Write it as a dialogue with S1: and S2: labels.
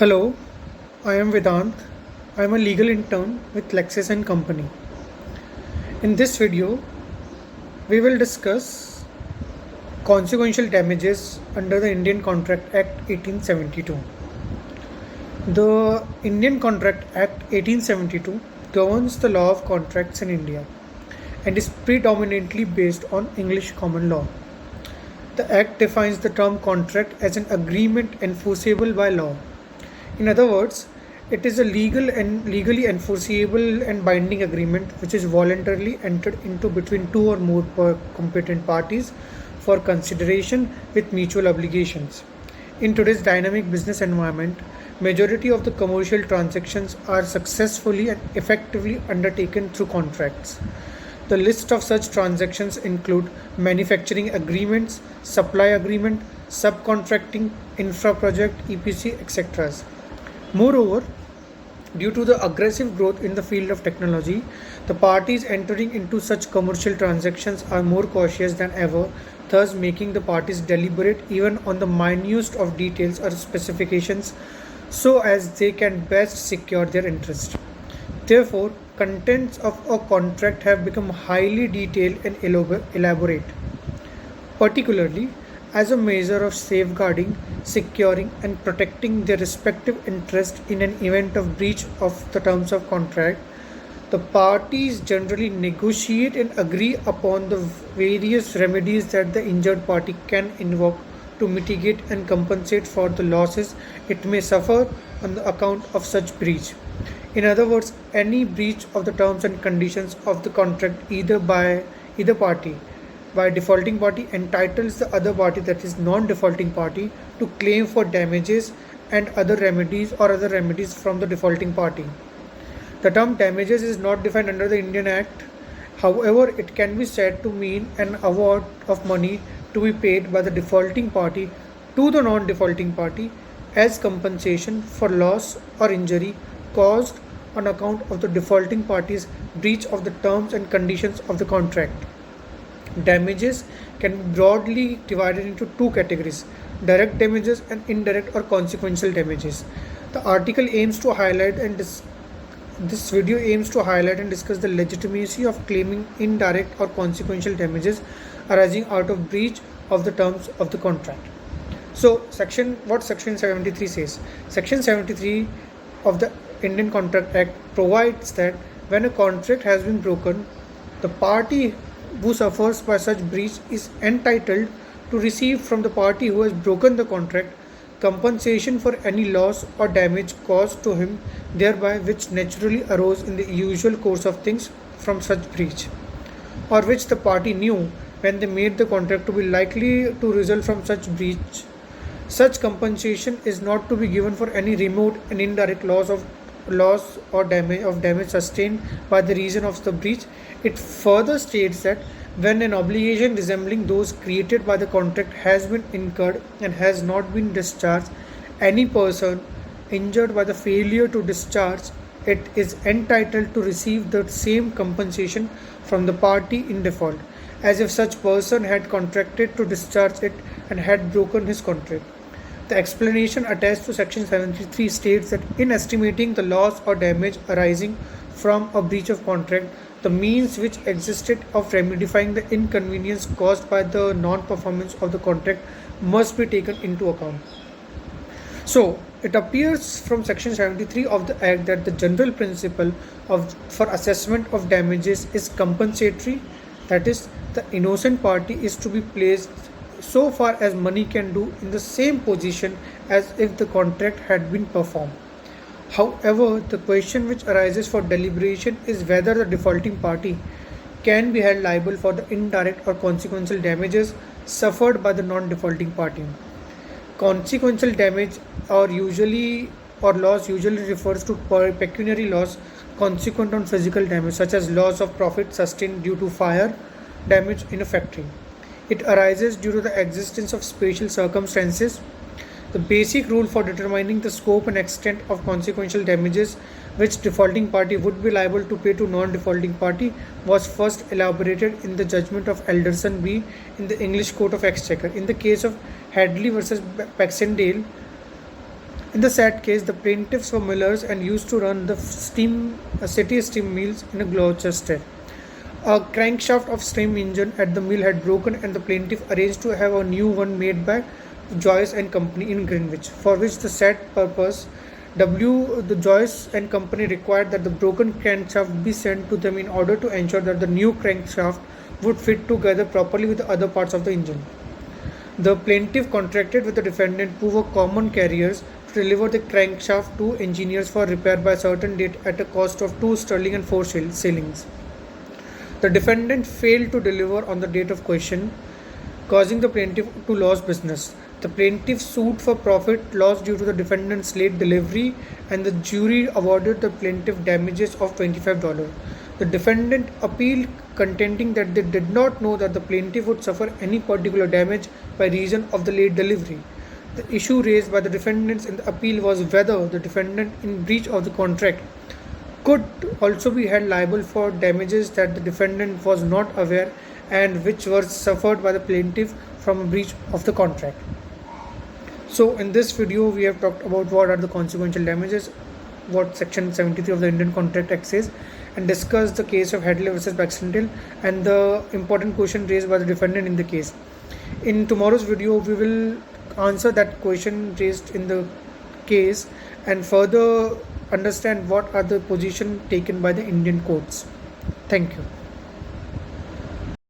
S1: Hello, I am Vedant. I am a legal intern with Lexis and Company. In this video, we will discuss consequential damages under the Indian Contract Act 1872. The Indian Contract Act 1872 governs the law of contracts in India and is predominantly based on English common law. The Act defines the term contract as an agreement enforceable by law. In other words, it is a legally enforceable and binding agreement which is voluntarily entered into between two or more competent parties for consideration with mutual obligations. In today's dynamic business environment, majority of the commercial transactions are successfully and effectively undertaken through contracts. The list of such transactions include manufacturing agreements, supply agreement, subcontracting, infra project, EPC, etc. Moreover, due to the aggressive growth in the field of technology, the parties entering into such commercial transactions are more cautious than ever, thus making the parties deliberate even on the minutest of details or specifications so as they can best secure their interest. Therefore, contents of a contract have become highly detailed and elaborate, particularly as a measure of safeguarding, securing, and protecting their respective interests in an event of breach of the terms of contract. The parties generally negotiate and agree upon the various remedies that the injured party can invoke to mitigate and compensate for the losses it may suffer on the account of such breach. In other words, any breach of the terms and conditions of the contract either party by defaulting party entitles the other party, that is non-defaulting party, to claim for damages and other remedies from the defaulting party. The term damages is not defined under the Indian Act. However, it can be said to mean an award of money to be paid by the defaulting party to the non-defaulting party as compensation for loss or injury caused on account of the defaulting party's breach of the terms and conditions of the contract. Damages can be broadly divided into two categories: direct damages and indirect or consequential damages. The article aims to highlight and this video aims to highlight and discuss the legitimacy of claiming indirect or consequential damages arising out of breach of the terms of the contract. So, section 73 says. Section 73 of the Indian Contract Act provides that when a contract has been broken, the party who suffers by such breach is entitled to receive from the party who has broken the contract compensation for any loss or damage caused to him thereby, which naturally arose in the usual course of things from such breach, or which the party knew when they made the contract to be likely to result from such breach. Such compensation is not to be given for any remote and indirect loss or damage sustained by the reason of the breach. It further states that when an obligation resembling those created by the contract has been incurred and has not been discharged, any person injured by the failure to discharge it is entitled to receive the same compensation from the party in default, as if such person had contracted to discharge it and had broken his contract. The explanation attached to section 73 states that in estimating the loss or damage arising from a breach of contract, the means which existed of remedifying the inconvenience caused by the non-performance of the contract must be taken into account. So, it appears from section 73 of the Act that the general principle for assessment of damages is compensatory, that is, the innocent party is to be placed so far as money can do in the same position as if the contract had been performed. However, the question which arises for deliberation is whether the defaulting party can be held liable for the indirect or consequential damages suffered by the non-defaulting party. Consequential damage or loss usually refers to pecuniary loss consequent on physical damage, such as loss of profit sustained due to fire damage in a factory. It arises due to the existence of special circumstances. The basic rule for determining the scope and extent of consequential damages which defaulting party would be liable to pay to non-defaulting party was first elaborated in the judgment of Alderson v. in the English Court of Exchequer. In the case of Hadley versus Baxendale, In the sad case, the plaintiffs were millers and used to run the city steam mills in Gloucester. A crankshaft of steam engine at the mill had broken, and the plaintiff arranged to have a new one made by Joyce and Company in Greenwich, for which the said purpose the Joyce and Company required that the broken crankshaft be sent to them in order to ensure that the new crankshaft would fit together properly with the other parts of the engine. The plaintiff contracted with the defendant, who were common carriers, to deliver the crankshaft to engineers for repair by a certain date at a cost of 2 sterling and 4 shillings. The defendant failed to deliver on the date of question, causing the plaintiff to lose business. The plaintiff sued for profit loss due to the defendant's late delivery, and the jury awarded the plaintiff damages of $25. The defendant appealed, contending that they did not know that the plaintiff would suffer any particular damage by reason of the late delivery. The issue raised by the defendants in the appeal was whether the defendant, in breach of the contract, could also be held liable for damages that the defendant was not aware and which were suffered by the plaintiff from a breach of the contract. So in this video we have talked about what are the consequential damages, what section 73 of the Indian Contract Act says, and discussed the case of Hadley versus Baxendale and the important question raised by the defendant in the case. In tomorrow's video we will answer that question raised in the case and further understand what are the position taken by the Indian courts. Thank you.